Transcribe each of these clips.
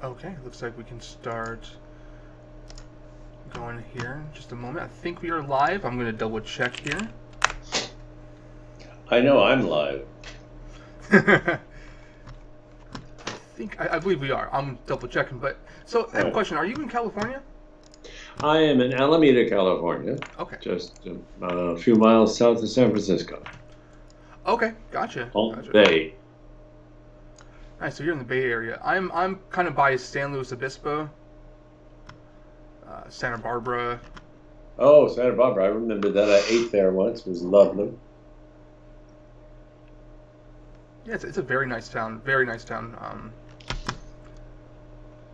Okay, looks like we can start going here in just a moment. I think we are live. I'm going to double check here. I know I'm live. I believe we are. I'm double checking, but so I have a question. Are you in California? I am in Alameda, California, Okay. just a few miles south of San Francisco. Okay, gotcha. Palm Gotcha. Bay. Nice. So you're in the Bay Area. I'm kind of by San Luis Obispo, Santa Barbara. Oh, Santa Barbara. I remember that. I ate there once. It was lovely. Yeah, it's a very nice town. Very nice town.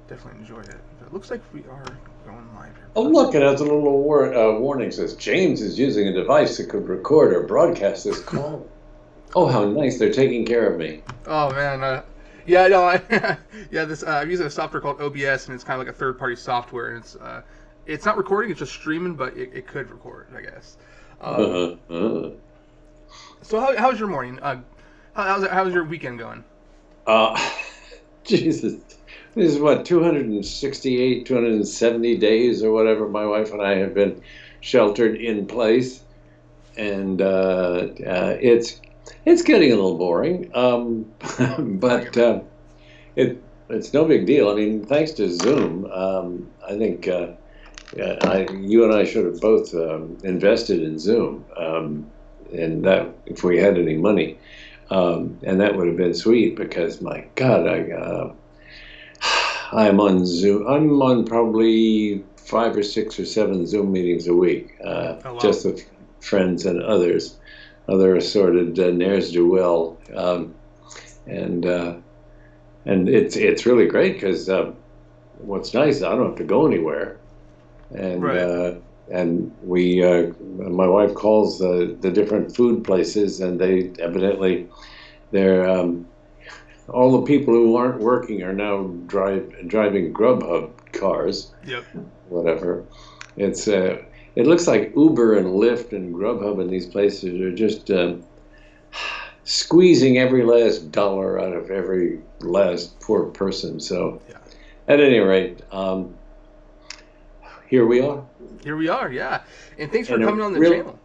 Definitely enjoyed it. But it looks like we are going live here. Oh, look, it has a little warning. Says James is using a device that could record or broadcast this call. Oh, how nice. They're taking care of me. Oh man, yeah, no, yeah, this I'm using a software called OBS, and it's kind of like a third-party software, and it's not recording, it's just streaming, but it could record, I guess. So how's your morning? How's your weekend going? Jesus. This is what, 268, 270 days or whatever my wife and I have been sheltered in place. And it's getting a little boring. But it's no big deal. I mean, thanks to Zoom, I think you and I should have both invested in Zoom. And that if we had any money. And that would have been sweet because, my God, I'm on Zoom. I'm on probably 5 or 6 or 7 Zoom meetings a week, wow. just with friends and other assorted ne'ers-do-well, and it's really great because what's nice is I don't have to go anywhere, and Right. And we my wife calls the different food places, and they evidently they're all the people who aren't working are now driving Grubhub cars. Yep. Whatever. It looks like Uber and Lyft and Grubhub and these places are just squeezing every last dollar out of every last poor person. So, Yeah. at any rate, here we are. Here we are, yeah. And thanks for In a coming on the real- channel.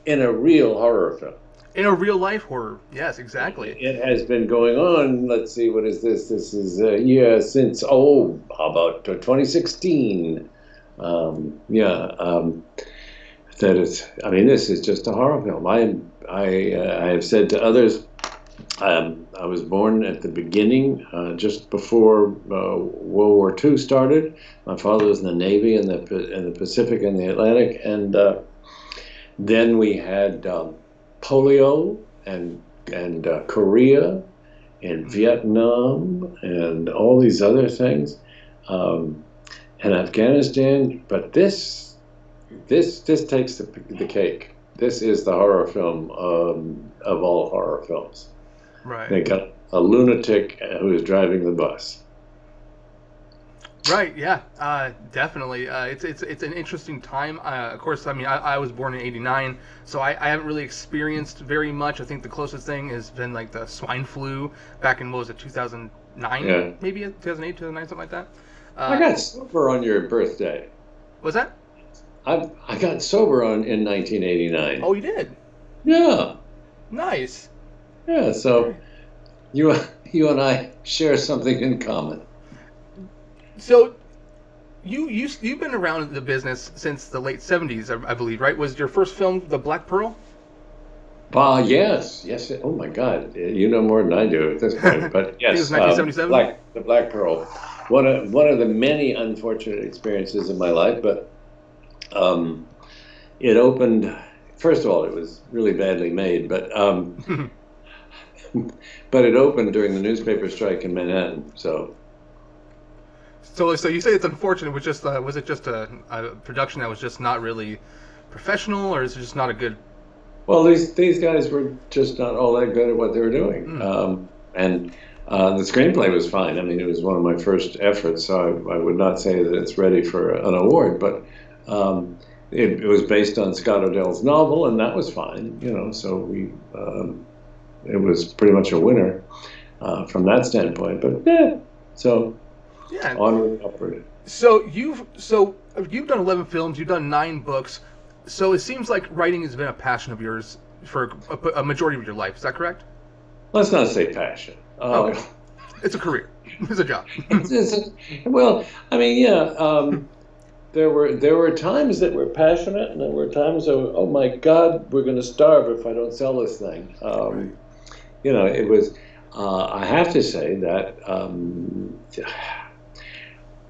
In a real horror film. In a real life horror, yes, exactly. It has been going on. Let's see, what is this? This is since how about 2016? That is. I mean, this is just a horror film. I have said to others, I was born at the beginning, just before World War II started. My father was in the Navy in the Pacific and the Atlantic, and then we had polio and Korea and Vietnam and all these other things, and Afghanistan. But this takes the cake. This is the horror film of all horror films. Right. They got a lunatic who is driving the bus. Right. Yeah. Definitely. It's an interesting time. Of course, I mean, I was born in '89, so I haven't really experienced very much. I think the closest thing has been like the swine flu back in, what was it, 2009? Yeah. Maybe 2008, 2009, something like that. I got sober on your birthday. Was that? I got sober in 1989. Oh, you did. Yeah. Nice. Yeah. So you and I share something in common. So, you've been around the business since the late '70s, I believe, right? Was your first film The Black Pearl? Yes. Oh my God, you know more than I do at this point. But yes, it was 1977. The Black Pearl. One of the many unfortunate experiences in my life, but it opened. First of all, it was really badly made, but but it opened during the newspaper strike in Manhattan. So you say it's unfortunate. Was it just a production that was just not really professional, or is it just not a good? Well, these guys were just not all that good at what they were doing, and the screenplay was fine. I mean, it was one of my first efforts, so I would not say that it's ready for an award, but it was based on Scott Odell's novel, and that was fine, so it was pretty much a winner from that standpoint. But so Yeah. onward and upward. So you've done 11 films, you've done 9 books. So it seems like writing has been a passion of yours for a majority of your life. Is that correct? Let's not say passion. Okay. It's a career. It's a job. Well, I mean, yeah. There were times that were passionate, and there were times of, oh my God, we're going to starve if I don't sell this thing. It was. I have to say that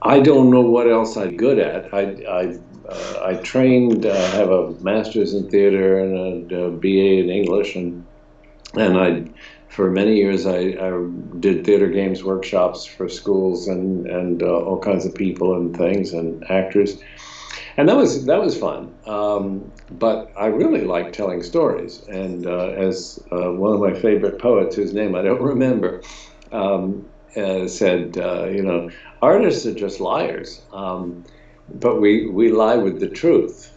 I don't know what else I'm good at. I trained, have a master's in theater and a BA in English, and for many years I did theater games workshops for schools and all kinds of people and things and actors, and that was fun. But I really like telling stories, and as one of my favorite poets, whose name I don't remember, said, artists are just liars, but we lie with the truth,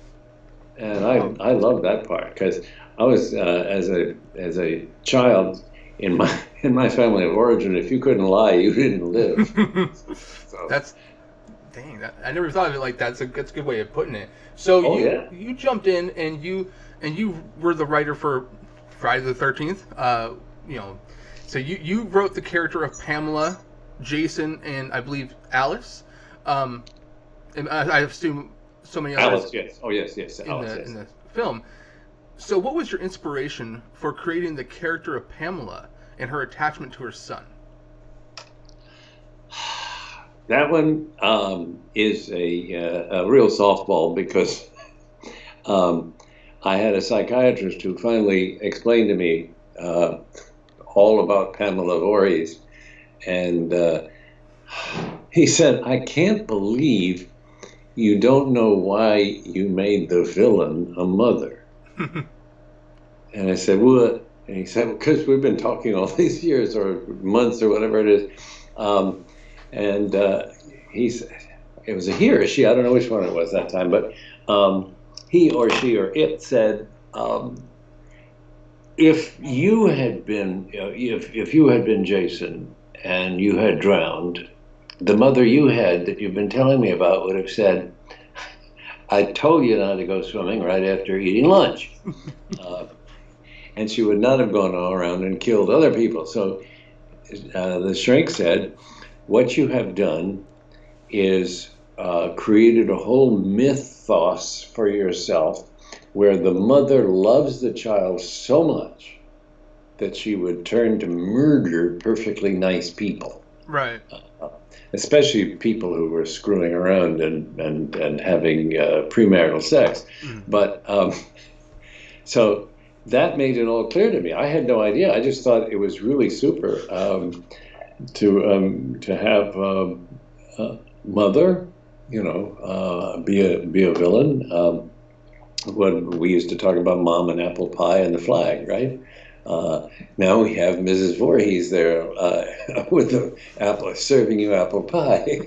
and I love that part, because I was as a child in my family of origin, if you couldn't lie, you didn't live. So. Dang, I never thought of it like that. That's a good way of putting it. So you jumped in and you were the writer for Friday the 13th. So you wrote the character of Pamela, Jason, and I believe Alice. And I assume so many others. Alice, yes. Oh, yes, Alice, in the film. So what was your inspiration for creating the character of Pamela and her attachment to her son? That one is a real softball, because I had a psychiatrist who finally explained to me all about Pamela Voorhees, and he said, "I can't believe you don't know why you made the villain a mother." And I said, "What?" And he said, "Because we've been talking all these years or months or whatever it is." And he said, it was a he or she, I don't know which one it was that time, but he or she or it said, if you had been Jason and you had drowned, the mother you had that you've been telling me about would have said, I told you not to go swimming right after eating lunch. And she would not have gone all around and killed other people. So the shrink said, what you have done is created a whole mythos for yourself, where the mother loves the child so much that she would turn to murder perfectly nice people. Right. Especially people who were screwing around and having premarital sex. Mm. But so that made it all clear to me. I had no idea. I just thought it was really super to have a mother, be a villain. When we used to talk about mom and apple pie and the flag, right? Now we have Mrs. Voorhees there with the apple, serving you apple pie.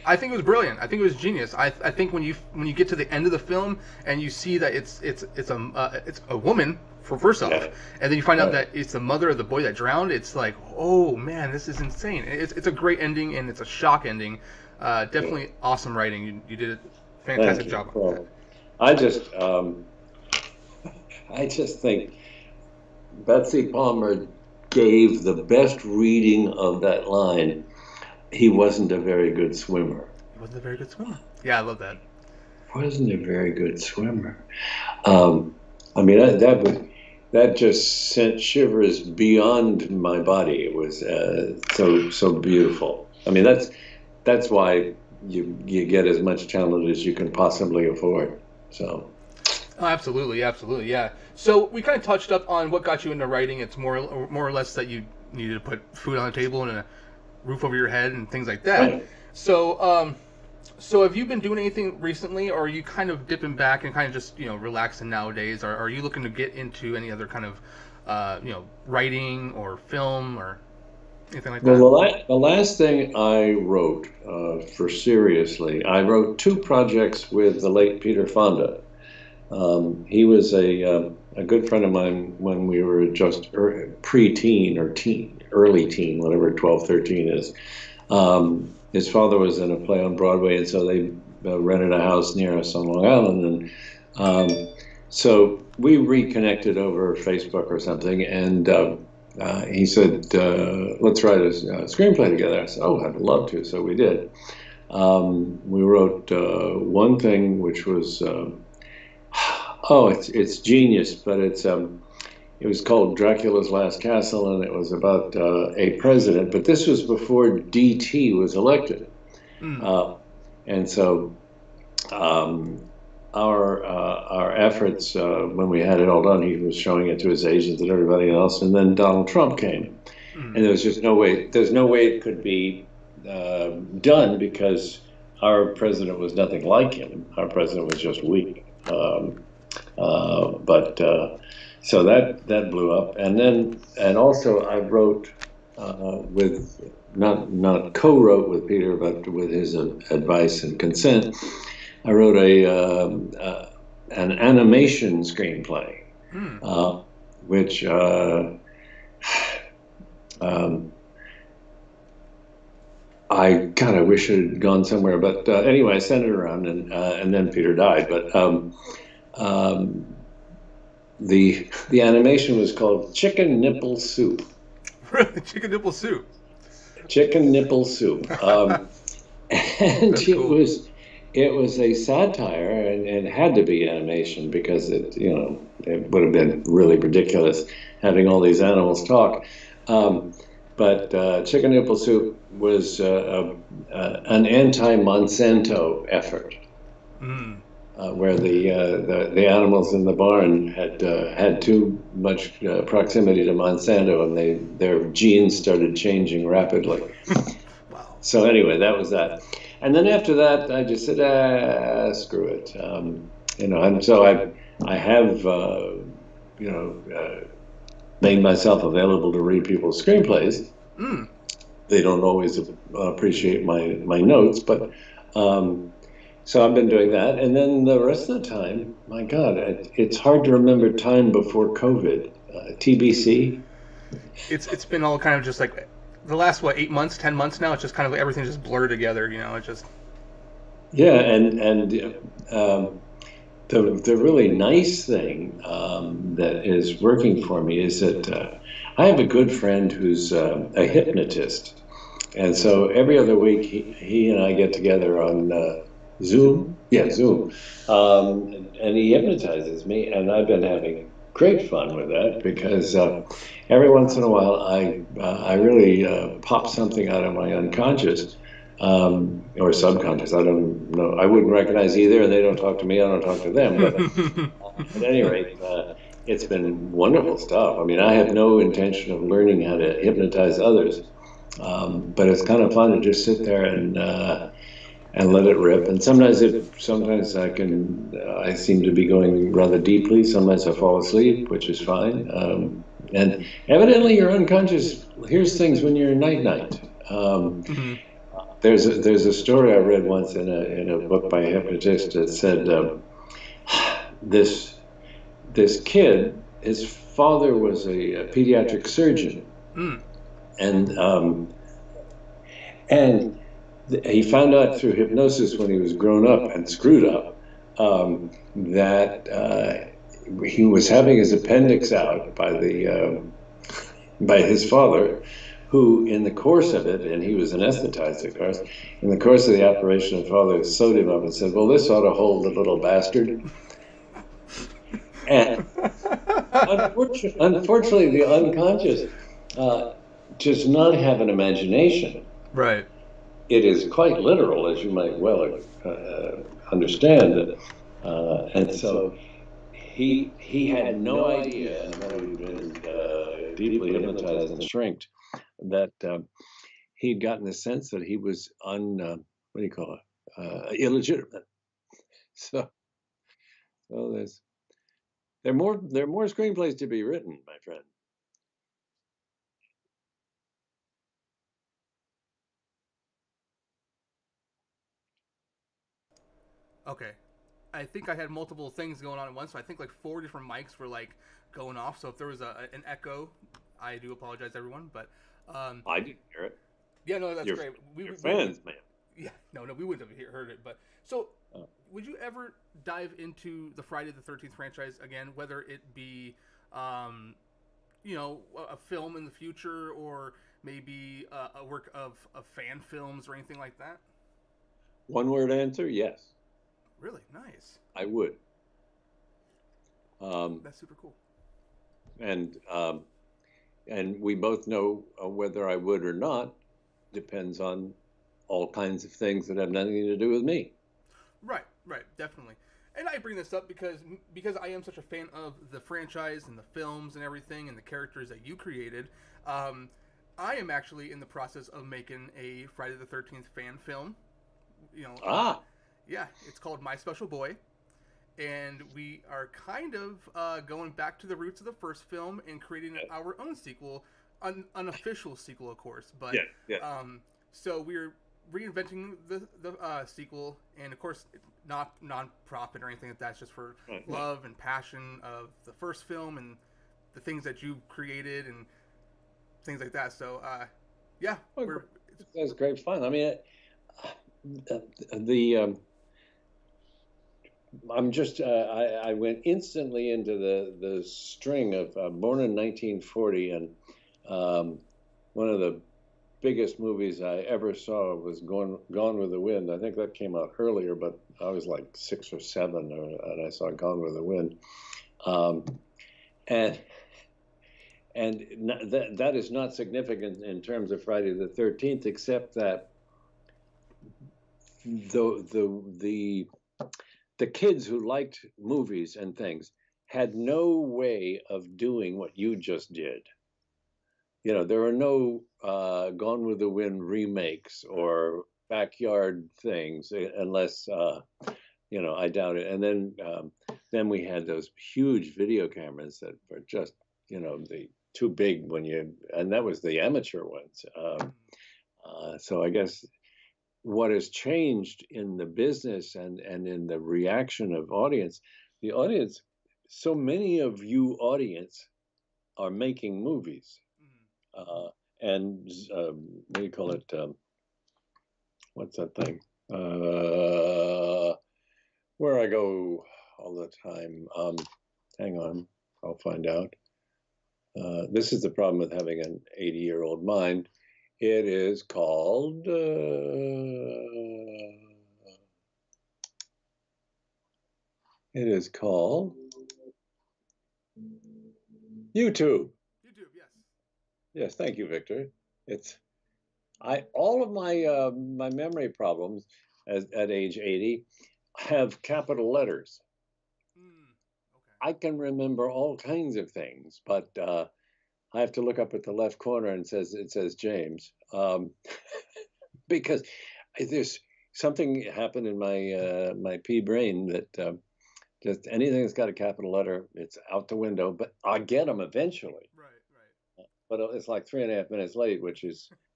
I think it was brilliant. I think it was genius. I think when you get to the end of the film and you see that it's a woman for first off, and then you find out that it's the mother of the boy that drowned. It's like, oh man, this is insane. It's a great ending, and it's a shock ending. Definitely awesome writing. You did a fantastic job on that. I just think Betsy Palmer gave the best reading of that line. He wasn't a very good swimmer. He wasn't a very good swimmer. Yeah, I love that. Wasn't a very good swimmer. I mean, that just sent shivers beyond my body. It was so beautiful. I mean, that's why you get as much talent as you can possibly afford. So. Oh, absolutely, yeah. So we kind of touched up on what got you into writing. It's more or less that you needed to put food on the table and a roof over your head and things like that. Right. So, so have you been doing anything recently, or are you kind of dipping back and kind of just relaxing nowadays? Or are you looking to get into any other kind of writing or film or anything like that? Well, the last thing I wrote for seriously, I wrote 2 projects with the late Peter Fonda. He was a good friend of mine when we were just pre-teen or teen. early teen, whatever 12, 13 is. His father was in a play on Broadway, and so they rented a house near us on Long Island. And so we reconnected over Facebook or something, and he said, let's write a screenplay together. I said, oh, I'd love to. So we did. We wrote one thing, which was, it's genius, but it was called Dracula's Last Castle, and it was about a president. But this was before DT was elected. And so our efforts, when we had it all done, he was showing it to his agents and everybody else, and then Donald Trump came. And there was just no way, there's no way it could be done, because our president was nothing like him. Our president was just weak. So that blew up. And also I wrote with, not co-wrote with Peter, but with his advice and consent, I wrote an animation screenplay, which I kind of wish it had gone somewhere, but anyway, I sent it around, and then Peter died. But the animation was called Chicken Nipple Soup. Really, Chicken Nipple Soup. Chicken Nipple Soup, and That's cool. It was a satire, and it had to be animation, because it would have been really ridiculous having all these animals talk. But Chicken Nipple Soup was an anti-Monsanto effort, where the animals in the barn had too much proximity to Monsanto, and their genes started changing rapidly. Wow. So anyway, that was that. And then after that, I just said, screw it. And so I have made myself available to read people's screenplays. They don't always appreciate my notes, but so I've been doing that. And then the rest of the time, my God, it's hard to remember time before COVID. TBC. It's been all kind of just like the last 8 months, 10 months now. It's just kind of everything just blurred together. It just. Yeah, and the really nice thing that is working for me is that I have a good friend who's a hypnotist, and so every other week he and I get together on Zoom. Yeah, Zoom, and he hypnotizes me, and I've been having great fun with that, because every once in a while I really pop something out of my unconscious. Or subconscious, I don't know. I wouldn't recognize either, and they don't talk to me, I don't talk to them. But at any rate, it's been wonderful stuff. I mean, I have no intention of learning how to hypnotize others, but it's kind of fun to just sit there and let it rip. And sometimes I seem to be going rather deeply. Sometimes I fall asleep, which is fine. And evidently, your unconscious hears things when you're night. There's a story I read once in a book by a hypnotist that said this kid, his father was a pediatric surgeon, and he found out through hypnosis when he was grown up and screwed up that he was having his appendix out by his father, who, in the course of it, and he was anesthetized, of course, in the course of the operation, the father sewed him up and said, well, this ought to hold the little bastard. And unfortunately, the unconscious does not have an imagination. Right. It is quite literal, as you might well understand. And so he had no idea, until he'd been deeply hypnotized and shrinked, that he'd gotten the sense that he was illegitimate. So there are more screenplays to be written, my friend. Okay. I think I had multiple things going on at once, so I think 4 different mics were going off. So if there was an echo, I do apologize, everyone. But I didn't hear it. Yeah, no, that's Your great. your We would. fans, man. Yeah, no, we wouldn't have heard it. But so, Oh. would you ever dive into the Friday the 13th franchise again, whether it be, um, a film in the future or maybe a work of fan films or anything like that? One word answer: yes, Really nice. I would. Um, That's super cool. and and we both know whether I would or not depends on all kinds of things that have nothing to do with me. Right, right, definitely. And I bring this up because I am such a fan of the franchise and the films and everything and the characters that you created. Um, I am actually in the process of making a Friday the 13th fan film. You know, Ah, yeah, it's called My Special Boy, and we are kind of going back to the roots of the first film and creating yeah, our own sequel, an unofficial sequel, of course. But yeah, yeah. so we're reinventing the sequel, and of course, it's not non-profit or anything like that. It's just for Right, right. love and passion of the first film and the things that you created and things like that. So, yeah, Well, that's great fun. I mean, the I'm just I went instantly into the string of born in 1940, and one of the biggest movies I ever saw was Gone with the Wind. I think that came out earlier, but I was like 6 or 7, and I saw Gone with the Wind. Um, and that is not significant in terms of Friday the 13th, except that the the kids who liked movies and things had no way of doing what you just did. You know, there are no Gone with the Wind remakes or backyard things, unless I doubt it. And then we had those huge video cameras that were just the too big and that was the amateur ones. So I guess what has changed in the business and in the reaction of the audience, so many of you audience are making movies. mm, And what do you call it? What's that thing? Where I go all the time. Hang on, I'll find out. This is the problem with having an 80-year-old mind. It is called YouTube. YouTube, yes. Yes, thank you, Victor. It's I all of my memory problems at age 80 have capital letters. Mm, okay. I can remember all kinds of things, but I have to look up at the left corner and it says James, because there's something happened in my pea brain that just anything that's got a capital letter, it's out the window. But I get them eventually. Right, right. But it's like 3.5 minutes late, which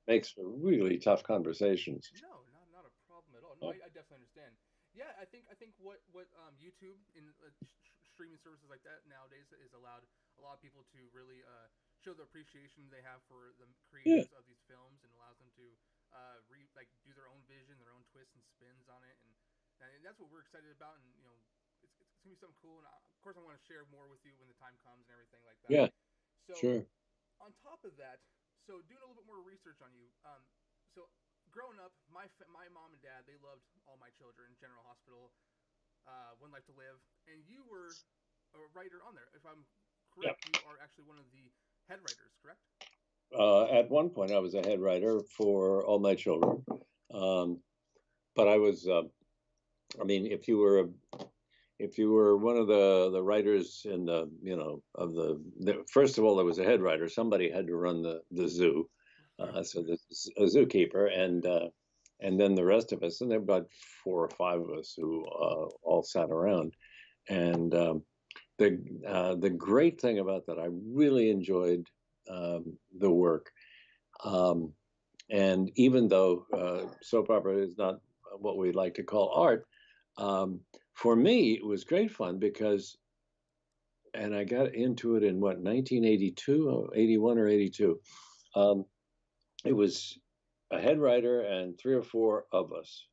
makes for really tough conversations. No, not a problem at all. No, Yeah. I definitely understand. Yeah, I think what YouTube and streaming services like that nowadays is allowed a lot of people to really show the appreciation they have for the Yeah. creators of these films and allows them to do their own vision, their own twists and spins on it, and that's what we're excited about. And it's gonna be something cool. And of course, I want to share more with you when the time comes and everything like that. Yeah, So sure. on top of that, so doing a little bit more research on you. So growing up, my mom and dad, they loved All My Children, General Hospital, One Life to Live, and you were a writer on there. If I'm Yeah. correct, you are actually one of the head writers, correct? At one point, I was a head writer for All My Children, but I was. I mean, if you were one of the writers in the of the first of all, there was a head writer. Somebody had to run the zoo, so there's a zookeeper, and then the rest of us, and there were about 4 or 5 of us who all sat around. And the great thing about that, I really enjoyed the work. Um, and even though soap opera is not what we'd like to call art, for me it was great fun because, and I got into it in what 1982, or 81 or 82. Um, it was a head writer and three or four of us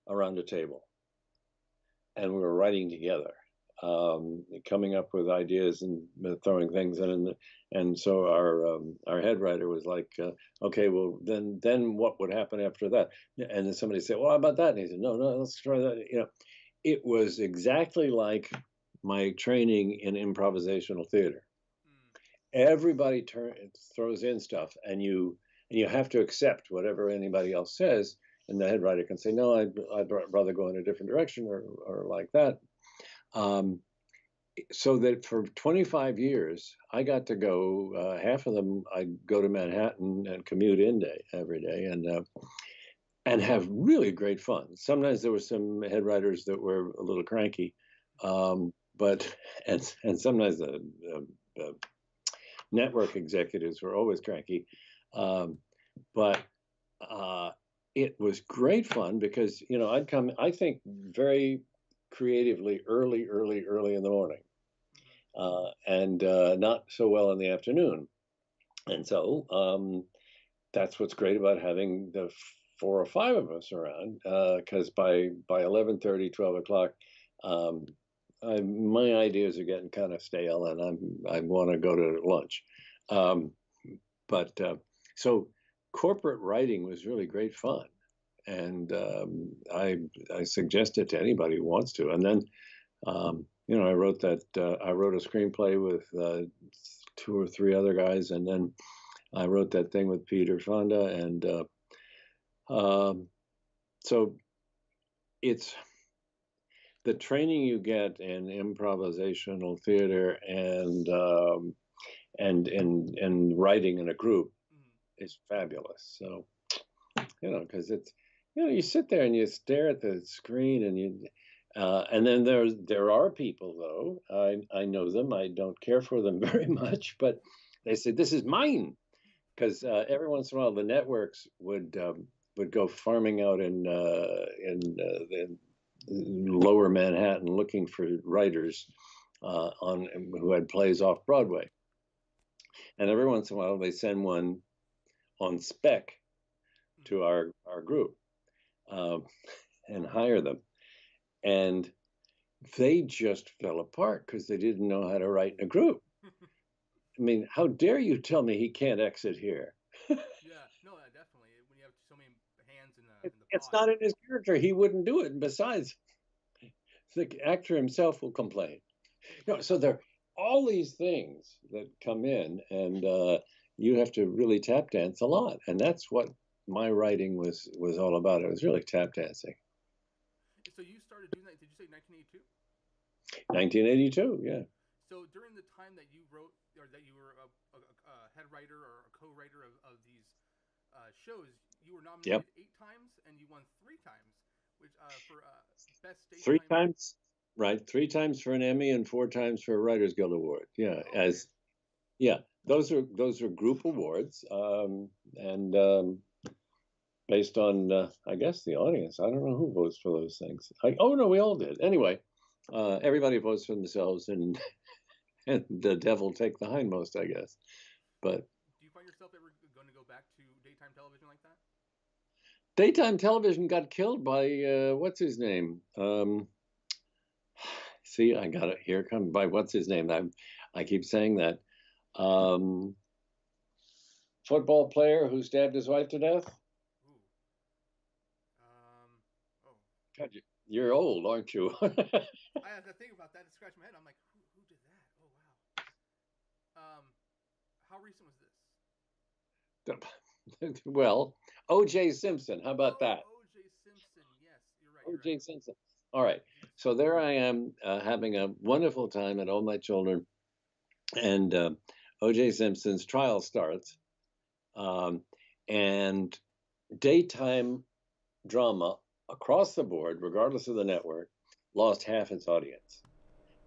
around a table, and we were writing together, coming up with ideas and throwing things in. And so our head writer was like, "Okay, well then what would happen after that?" And then somebody said, "Well, how about that?" And he said, "No, let's try that." It was exactly like my training in improvisational theater. Everybody throws in stuff, and you have to accept whatever anybody else says, and the head writer can say, "No, I'd rather go in a different direction," or like that. So that for 25 years, I got to go. Half of them, I'd go to Manhattan and commute in every day, and have really great fun. Sometimes there were some head writers that were a little cranky, but and sometimes the network executives were always cranky, but it was great fun because I'd come, I think, very creatively early in the morning, and not so well in the afternoon, and so that's what's great about having the 4 or 5 of us around, because by 11:30, 12 o'clock, my ideas are getting kind of stale, and I want to go to lunch. But so corporate writing was really great fun, and I suggest it to anybody who wants to. And then I wrote I wrote a screenplay with 2 or 3 other guys, and then I wrote that thing with Peter Fonda, and so it's the training you get in improvisational theater and writing in a group is fabulous. So because it's you sit there and you stare at the screen, and then there are people, though, I know them, I don't care for them very much, but they say this is mine, because every once in a while the networks would go farming out in lower Manhattan looking for writers who had plays off Broadway, and every once in a while they send one on spec to our group, and hire them, and they just fell apart because they didn't know how to write in a group. I mean, how dare you tell me he can't exit here? Yeah, no, definitely. When you have so many hands in the It's pot. not in his character. He wouldn't do it. And besides, the actor himself will complain. So there are all these things that come in, and you have to really tap dance a lot. And that's what my writing was all about. It was really tap dancing. So you started doing that? Did you say 1982? 1982, yeah. So during the time that you wrote, or that you were a head writer or a co-writer of these shows, you were nominated Yep. 8 times and you won 3 times, which for best Three daytime. times, right? 3 times for an Emmy and 4 times for a Writers Guild Award. Yeah, Okay. those are group awards, and based on I guess the audience. I don't know who votes for those things. Oh no, we all did. Anyway, everybody votes for themselves, and and the devil take the hindmost, I guess. But Do you find yourself ever going to go back to daytime television like that? daytime television got killed by what's his name? See, I got it here. Come by what's his name? I keep saying that. Um, Football player who stabbed his wife to death. Ooh. Oh. God, you're old, aren't you? I had to think about that and scratch my head. I'm like, who did that? Oh wow. How recent was this? Well, O.J. Simpson. How about Oh, that? O.J. Simpson. Yes, you're right. You're right. O.J. Simpson. All right. So there I am, having a wonderful time at All My Children, and O.J. Simpson's trial starts, and daytime drama across the board, regardless of the network, lost half its audience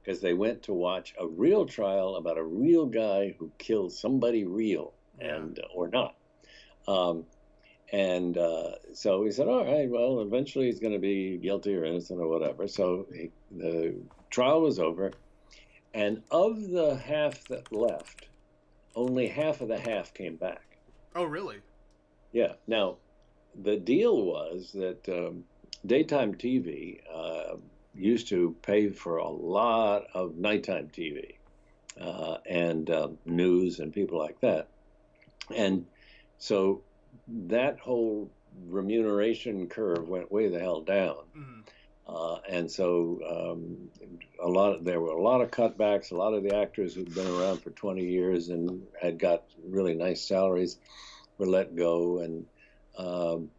because they went to watch a real trial about a real guy who killed somebody real, Yeah. or not. And so we said, all right, well, eventually he's going to be guilty or innocent or whatever. So the trial was over. And of the half that left, only half of the half came back. Oh, really? Yeah. Now, the deal was that daytime TV used to pay for a lot of nighttime TV and news and people like that. And so that whole remuneration curve went way the hell down. Mm-hmm. And so there were a lot of cutbacks. A lot of the actors who'd been around for 20 years and had got really nice salaries were let go. And um,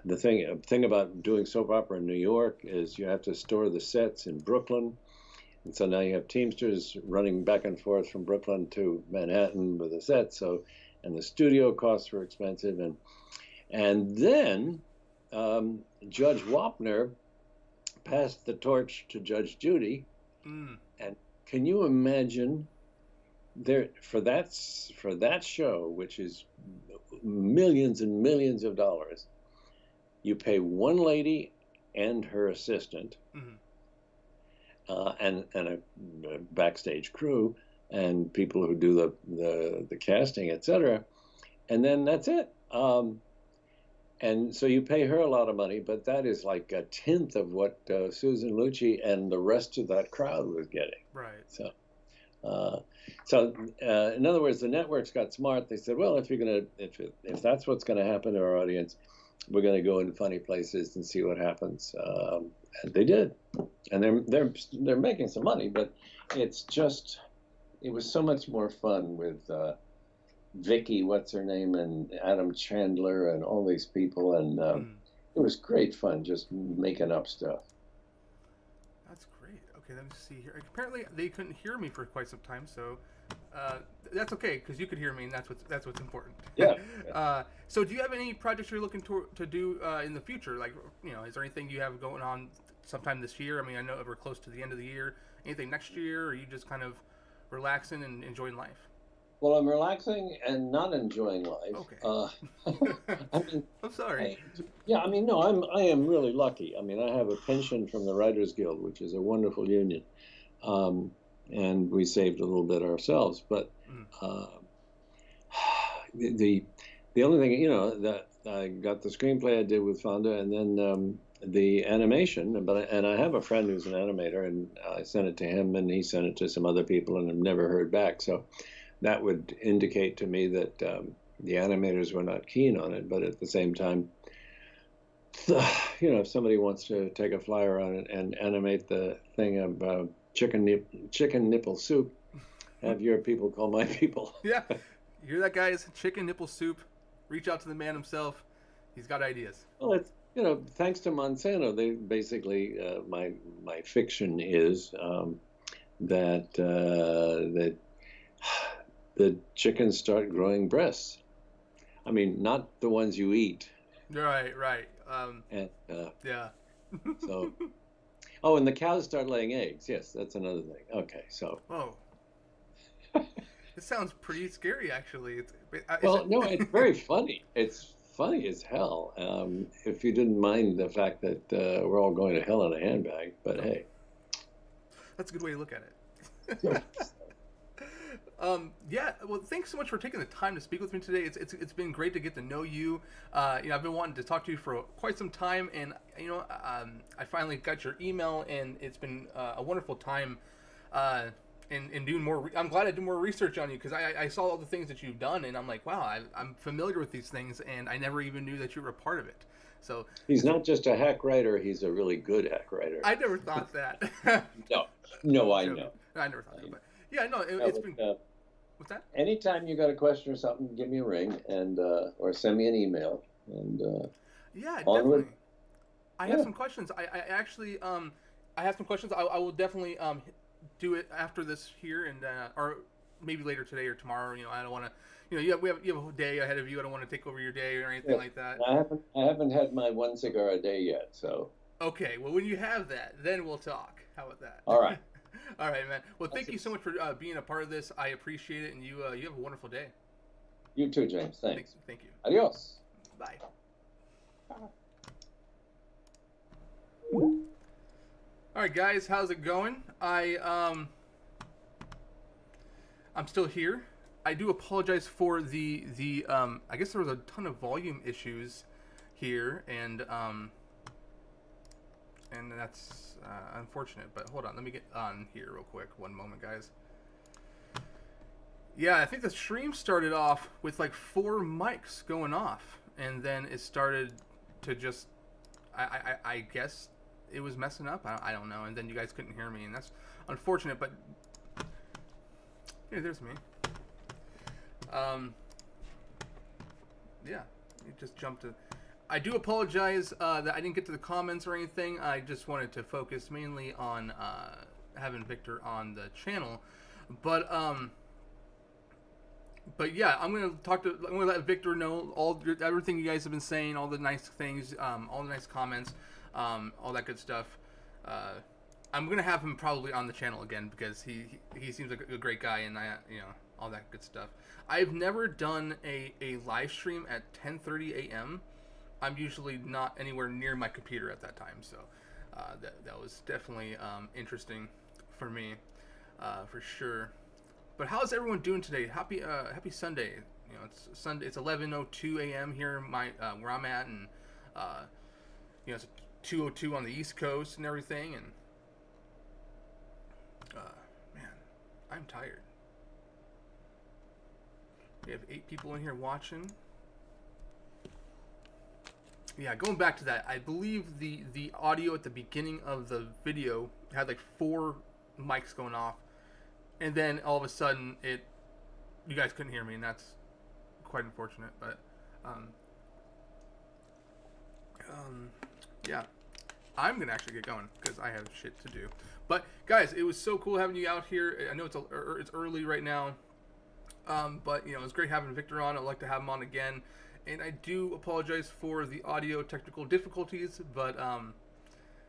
the thing about doing soap opera in New York is you have to store the sets in Brooklyn. And so now you have Teamsters running back and forth from Brooklyn to Manhattan with the sets. So, and the studio costs were expensive. And then Judge Wapner passed the torch to Judge Judy. Mm. And can you imagine for that show, which is millions and millions of dollars, you pay one lady and her assistant, Mm-hmm. and a backstage crew and people who do the casting, etc. And then that's it. And so you pay her a lot of money, but that is like a tenth of what Susan Lucci and the rest of that crowd was getting. Right. So, in other words, the networks got smart. They said, well, if that's what's going to happen to our audience, we're going to go in funny places and see what happens. And they did, and they're making some money, but it was so much more fun with Vicky, what's her name, and Adam Chandler, and all these people, and it was great fun just making up stuff. That's great. Okay, let me see here. Apparently, they couldn't hear me for quite some time, so that's okay because you could hear me, and that's what's important. Yeah. So, do you have any projects you're looking to do in the future? Like, is there anything you have going on sometime this year? I mean, I know we're close to the end of the year. Anything next year, or are you just kind of relaxing and enjoying life? Well, I'm relaxing and not enjoying life. Okay. I mean, I'm sorry. No, I am really lucky. I mean, I have a pension from the Writers Guild, which is a wonderful union, and we saved a little bit ourselves. But the only thing, that I got the screenplay I did with Fonda, and then the animation. And I have a friend who's an animator, and I sent it to him, and he sent it to some other people, and I've never heard back. So that would indicate to me that the animators were not keen on it. But at the same time, if somebody wants to take a flyer on it and animate the thing of chicken nipple soup, have your people call my people. Yeah, you're that guy's chicken nipple soup. Reach out to the man himself. He's got ideas. Well, it's thanks to Monsanto, they basically my fiction is that the chickens start growing breasts. I mean, not the ones you eat. Right. And yeah. So, and the cows start laying eggs. Yes, that's another thing. Okay, so. Whoa. This sounds pretty scary, actually. It's very funny. It's funny as hell. If you didn't mind the fact that we're all going to hell in a handbag, but hey. That's a good way to look at it. Well, thanks so much for taking the time to speak with me today. It's been great to get to know you. I've been wanting to talk to you for quite some time, and I finally got your email, and it's been a wonderful time. And doing more. I'm glad I did more research on you because I saw all the things that you've done, and I'm like, wow, I'm familiar with these things, and I never even knew that you were a part of it. So he's not just a hack writer; he's a really good hack writer. I never thought that. No, I know. I never thought that, but yeah, no, it's been. What's that? Anytime you got a question or something, give me a ring and or send me an email. And yeah, definitely. I have some questions. I actually I have some questions. I will definitely do it after this here, and or maybe later today or tomorrow. I don't want to. You have a day ahead of you. I don't want to take over your day or anything like that. I haven't had my one cigar a day yet, so. Okay, well, when you have that, then we'll talk. How about that? All right. All right, man. Well, thank you so much for being a part of this. I appreciate it, and you have a wonderful day. You too, James. Thanks. Thank you. Adios. Bye. Bye. All right, guys, how's it going? I'm still here. I do apologize for the I guess there was a ton of volume issues here, and that's unfortunate. But hold on, let me get on here real quick. One moment, guys. Yeah, I think the stream started off with like 4 mics going off, and then it started to just, I guess it was messing up. I don't know, and then you guys couldn't hear me, and that's unfortunate. But here, there's me. Yeah, it just jumped to. I do apologize that I didn't get to the comments or anything. I just wanted to focus mainly on having Victor on the channel, but yeah, I'm gonna let Victor know everything you guys have been saying, all the nice things, all the nice comments, all that good stuff. I'm gonna have him probably on the channel again because he seems like a great guy, and all that good stuff. I've never done a live stream at 10:30 a.m. I'm usually not anywhere near my computer at that time, so that was definitely interesting for me, for sure. But how's everyone doing today? Happy Sunday. It's Sunday. It's 11:02 a.m. here where I'm at, and it's 2:02 on the East Coast and everything. And man, I'm tired. We have 8 people in here watching. Yeah, going back to that, I believe the audio at the beginning of the video had like 4 mics going off. And then all of a sudden, you guys couldn't hear me, and that's quite unfortunate. But, yeah, I'm gonna actually get going because I have shit to do. But guys, it was so cool having you out here. I know it's early right now, but it's great having Victor on. I'd like to have him on again, and I do apologize for the audio technical difficulties. But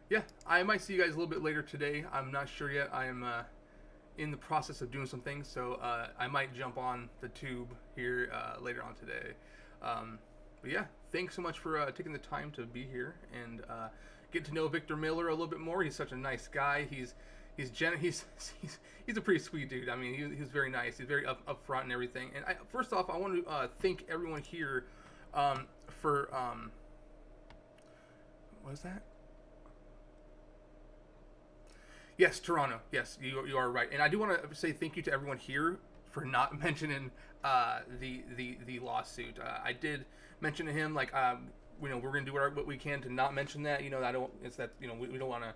yeah, I might see you guys a little bit later today. I'm not sure yet. I am in the process of doing some things, so I might jump on the tube here later on today. But yeah, thanks so much for taking the time to be here and get to know Victor Miller a little bit more. He's such a nice guy. He's a pretty sweet dude. I mean, he's very nice. He's very upfront and everything. And first off, I want to thank everyone here for what was that? Yes, Toronto. Yes, you are right. And I do want to say thank you to everyone here for not mentioning the lawsuit. I did mention to him, like, we're going to do what we can to not mention that. We don't want to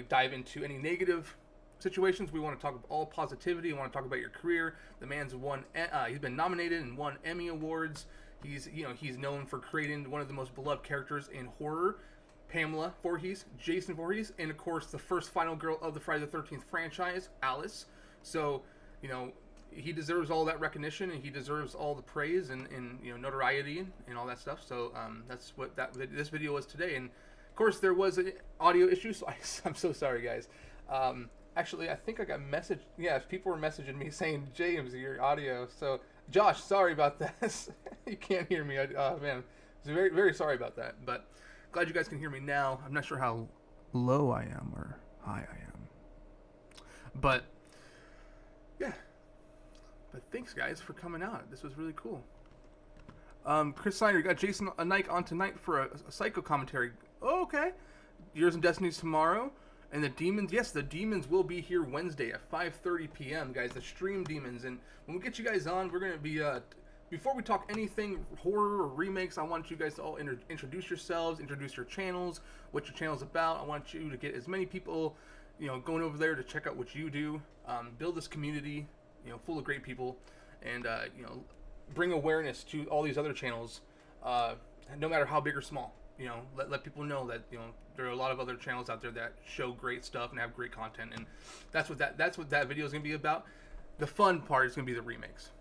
dive into any negative situations. We want to talk all positivity. We want to talk about your career. The man's he's been nominated and won Emmy Awards. He's known for creating one of the most beloved characters in horror. Pamela Voorhees, Jason Voorhees, and of course the first final girl of the Friday the 13th franchise, Alice. So, he deserves all that recognition, and he deserves all the praise and notoriety and all that stuff. So that's what this video was today. And of course there was an audio issue, so I'm so sorry, guys. Actually, I think I got messaged. Yeah, people were messaging me saying, James, your audio. So Josh, sorry about that. You can't hear me. Man, I'm very, very sorry about that. But glad you guys can hear me now. I'm not sure how low I am or high I am. But, yeah. But thanks, guys, for coming out. This was really cool. Chris Steiner, you got Jason Nike on tonight for a Psycho commentary. Oh, okay. Yours and Destiny's tomorrow. And the Demons, yes, the Demons will be here Wednesday at 5:30 p.m., guys. The Stream Demons. And when we get you guys on, we're going to be... Before we talk anything horror or remakes, I want you guys to all introduce yourselves, introduce your channels, what your channel's about. I want you to get as many people, going over there to check out what you do, build this community, full of great people, and bring awareness to all these other channels, no matter how big or small. Let people know that there are a lot of other channels out there that show great stuff and have great content, and that's what that video is going to be about. The fun part is going to be the remakes.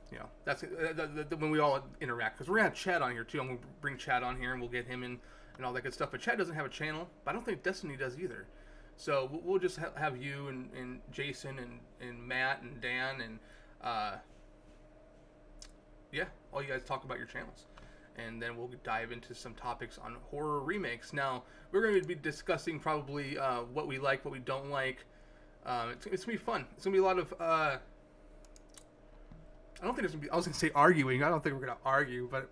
That's when we all interact, because we're going to have Chad on here too. I'm going to bring Chad on here and we'll get him in and all that good stuff. But Chad doesn't have a channel, but I don't think Destiny does either. So we'll just have you and Jason and Matt and Dan and all you guys talk about your channels. And then we'll dive into some topics on horror remakes. Now, we're going to be discussing probably what we like, what we don't like. It's going to be fun. It's going to be a lot of I don't think there's gonna be. I was gonna say arguing. I don't think we're gonna argue, but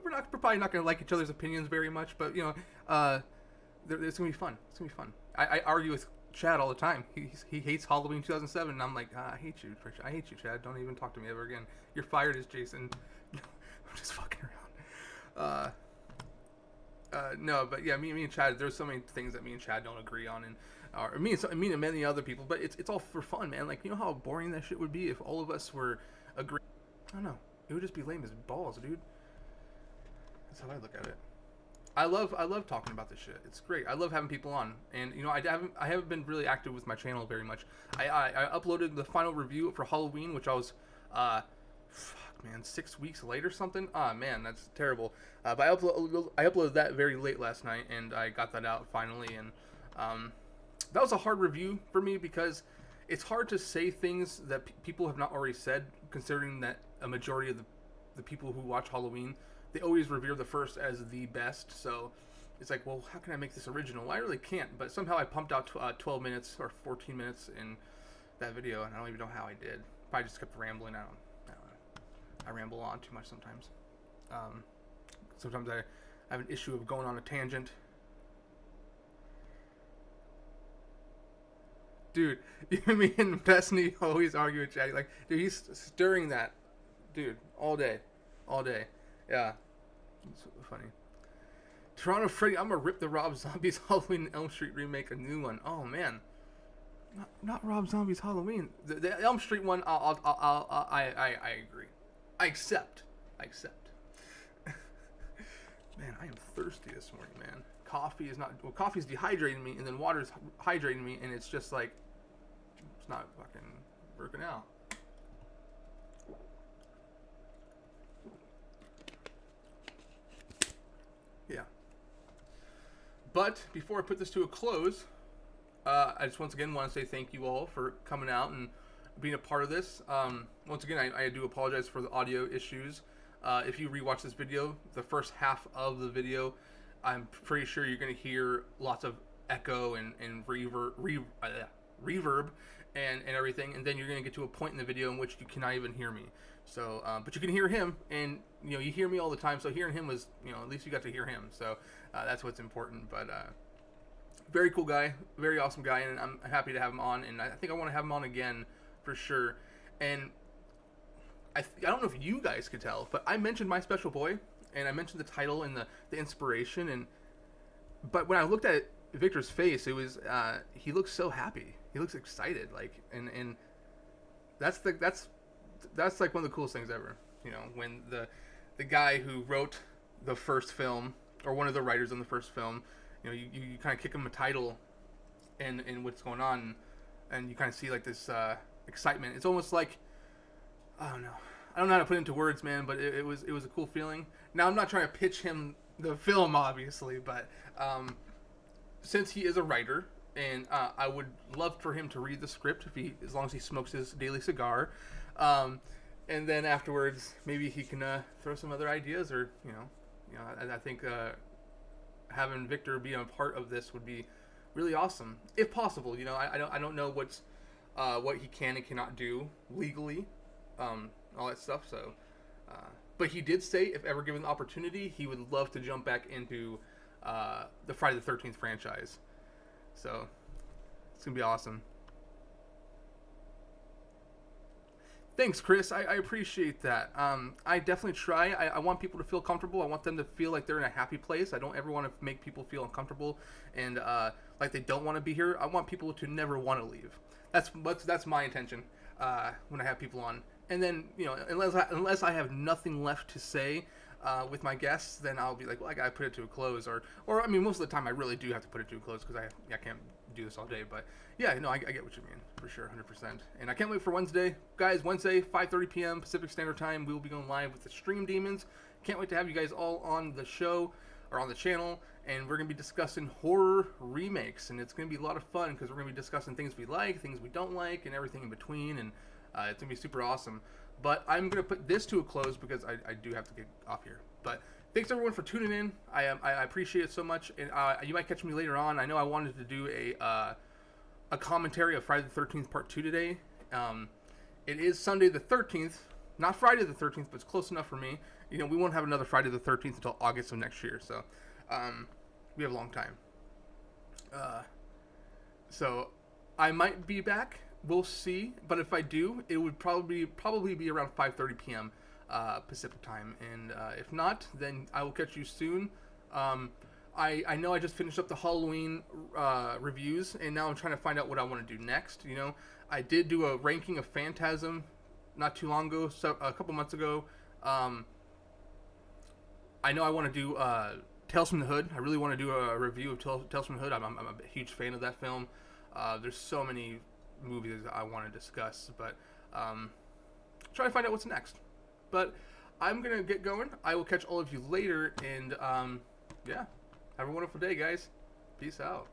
we're probably not gonna like each other's opinions very much. But it's gonna be fun. It's gonna be fun. I argue with Chad all the time. He hates Halloween 2007, and I'm like, I hate you, I hate you, Chad. Don't even talk to me ever again. You're fired as Jason. I'm just fucking around. No, but yeah, me and Chad. There's so many things that me and Chad don't agree on, and or me and many other people. But it's all for fun, man. Like, how boring that shit would be if all of us were agreeing. I don't know. It would just be lame as balls, dude. That's how I look at it. I love talking about this shit. It's great. I love having people on, and I haven't been really active with my channel very much. I uploaded the final review for Halloween, which I was, fuck man, 6 weeks late or something. Ah man, that's terrible. But I uploaded that very late last night, and I got that out finally, and that was a hard review for me because it's hard to say things that people have not already said, considering that a majority of the people who watch Halloween, they always revere the first as the best. So it's like, well, how can I make this original? Well, I really can't, but somehow I pumped out 12 minutes or 14 minutes in that video, and I don't even know how I did. Probably just kept rambling. I don't know. I ramble on too much sometimes. Sometimes I have an issue of going on a tangent. Dude, me and Destiny always argue with Chatty. Like, dude, he's stirring that, dude, all day. Yeah, it's funny. Toronto Freddy, I'm gonna rip the Rob Zombie's Halloween Elm Street remake, a new one. Oh man, not Rob Zombie's Halloween. The Elm Street one, I agree. I accept. Man, I am thirsty this morning, man. Coffee's dehydrating me, and then water's hydrating me, and it's just like, it's not fucking working out. Yeah. But before I put this to a close, I just once again want to say thank you all for coming out and being a part of this. Once again, I do apologize for the audio issues. If you rewatch this video, the first half of the video, I'm pretty sure you're going to hear lots of echo and reverb and everything, and then you're going to get to a point in the video in which you cannot even hear me. So, but you can hear him, and you hear me all the time. So hearing him was, at least you got to hear him. So that's what's important. But very cool guy, very awesome guy, and I'm happy to have him on. And I think I want to have him on again for sure. And I don't know if you guys could tell, but I mentioned My Special Boy, and I mentioned the title and the inspiration, but when I looked at Victor's face, it was he looks so happy. He looks excited, like, and that's like one of the coolest things ever. When the guy who wrote the first film, or one of the writers on the first film, you kind of kick him a title, and what's going on, and you kind of see like this excitement. It's almost like, I don't know how to put it into words, man, but it was a cool feeling. Now, I'm not trying to pitch him the film, obviously, but since he is a writer, and I would love for him to read the script as long as he smokes his daily cigar, and then afterwards maybe he can throw some other ideas, or I think having Victor be a part of this would be really awesome, if possible. I don't know what he can and cannot do legally. All that stuff. So, but he did say if ever given the opportunity, he would love to jump back into the Friday the 13th franchise. So it's gonna be awesome. Thanks, Chris. I appreciate that. I definitely try. I want people to feel comfortable. I want them to feel like they're in a happy place. I don't ever want to make people feel uncomfortable and like they don't want to be here. I want people to never want to leave. That's my intention when I have people on. And then, unless I have nothing left to say with my guests, then I'll be like, well, I gotta put it to a close, or I mean, most of the time I really do have to put it to a close because I can't do this all day. But yeah, I get what you mean, for sure, 100%. And I can't wait for Wednesday, guys. Wednesday, 5:30 p.m. Pacific Standard Time, we will be going live with the Stream Demons. Can't wait to have you guys all on the show or on the channel, and we're gonna be discussing horror remakes, and it's gonna be a lot of fun because we're gonna be discussing things we like, things we don't like, and everything in between, and it's going to be super awesome. But I'm going to put this to a close because I do have to get off here. But thanks everyone for tuning in. I appreciate it so much. And you might catch me later on. I know I wanted to do a commentary of Friday the 13th Part 2 today. It is Sunday the 13th, Not Friday the 13th, but it's close enough for me. You know, we won't have another Friday the 13th until August of next year, so we have a long time. So I might be back. We'll see. But if I do, it would probably be around 5:30 p.m. Pacific time. And if not, then I will catch you soon. I know I just finished up the Halloween reviews, and now I'm trying to find out what I want to do next. You know, I did do a ranking of Phantasm not too long ago, so a couple months ago. I know I want to do Tales from the Hood. I really want to do a review of Tales from the Hood. I'm a huge fan of that film. There's so many movies that I want to discuss, but try to find out what's next. But I'm going to get going. I will catch all of you later, and yeah, have a wonderful day, guys. Peace out.